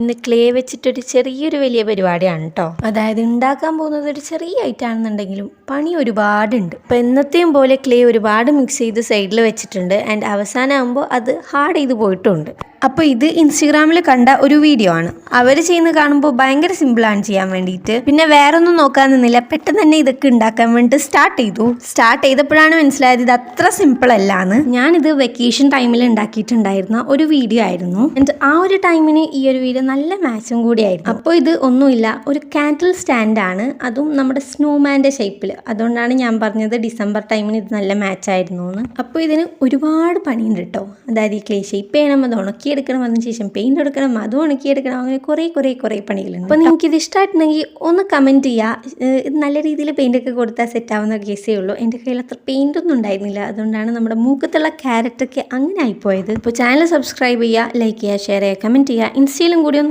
ഇന്ന് ക്ലേ വെച്ചിട്ടൊരു ചെറിയൊരു വലിയ പരിപാടിയാണ് കേട്ടോ. അതായത് ഉണ്ടാക്കാൻ പോകുന്നത് ഒരു ചെറിയ ഐറ്റം ആണെന്നുണ്ടെങ്കിലും പണി ഒരുപാടുണ്ട്. ഇപ്പം എന്നത്തെയും പോലെ ക്ലേ ഒരുപാട് മിക്സ് ചെയ്ത് സൈഡിൽ വെച്ചിട്ടുണ്ട്. ആൻഡ് അവസാനമാകുമ്പോൾ അത് ഹാർഡ് ചെയ്ത് പോയിട്ടുണ്ട്. അപ്പോൾ ഇത് ഇൻസ്റ്റഗ്രാമിൽ കണ്ട ഒരു വീഡിയോ ആണ്. അവർ ചെയ്യുന്നത് കാണുമ്പോൾ ഭയങ്കര സിമ്പിളാണ് ചെയ്യാൻ വേണ്ടിയിട്ട്. പിന്നെ വേറെ ഒന്നും നോക്കാൻ നിന്നില്ല, പെട്ടെന്ന് തന്നെ ഇതൊക്കെ ഉണ്ടാക്കാൻ വേണ്ടിയിട്ട് സ്റ്റാർട്ട് ചെയ്തപ്പോഴാണ് മനസ്സിലായത് ഇത് അത്ര സിമ്പിൾ അല്ലാന്ന്. ഞാനിത് വെക്കേഷൻ ടൈമിൽ ഉണ്ടാക്കിയിട്ടുണ്ടായിരുന്ന ഒരു വീഡിയോ ആയിരുന്നു. ആൻഡ് ആ ഒരു ടൈമിന് ഈ ഒരു വീഡിയോ നല്ല മാച്ചും കൂടിയായിരുന്നു. അപ്പോൾ ഇത് ഒന്നുമില്ല, ഒരു കാൻഡിൽ സ്റ്റാൻഡാണ്, അതും നമ്മുടെ സ്നോമാൻ്റെ ഷേപ്പിൽ. അതുകൊണ്ടാണ് ഞാൻ പറഞ്ഞത് ഡിസംബർ ടൈമിന് ഇത് നല്ല മാച്ചായിരുന്നു എന്ന്. അപ്പോൾ ഇതിന് ഒരുപാട് പണിയുണ്ട് കേട്ടോ. അതായത് ഈ ക്ലേ ഷേപ്പ് ചെയ്യണം, അത് ഉണക്കിയെടുക്കണം, അതിന് ശേഷം പെയിന്റ് എടുക്കണം, അത് ഉണക്കിയെടുക്കണം, അങ്ങനെ കുറേ പണികളുണ്ട്. അപ്പോൾ നിങ്ങൾക്ക് ഇത് ഇഷ്ടമായിട്ടുണ്ടെങ്കിൽ ഒന്ന് കമൻറ്റ് ചെയ്യുക. ഇത് നല്ല രീതിയിൽ പെയിൻ്റൊക്കെ കൊടുത്താൽ സെറ്റ് ആവുന്ന കേസേ ഉള്ളൂ. എൻ്റെ കയ്യിൽ അത്ര പെയിൻ്റൊന്നും ഉണ്ടായിരുന്നില്ല, അതുകൊണ്ടാണ് നമ്മുടെ മൂക്കത്തുള്ള ക്യാരറ്റൊക്കെ അങ്ങനെ ആയിപ്പോയത്. അപ്പോൾ ചാനൽ സബ്സ്ക്രൈബ് ചെയ്യുക, ലൈക്ക് ചെയ്യുക, ഷെയർ ചെയ്യുക, കമൻറ്റ് ചെയ്യുക. ഇൻസ്റ്റയിലും കൂടി ഒന്ന്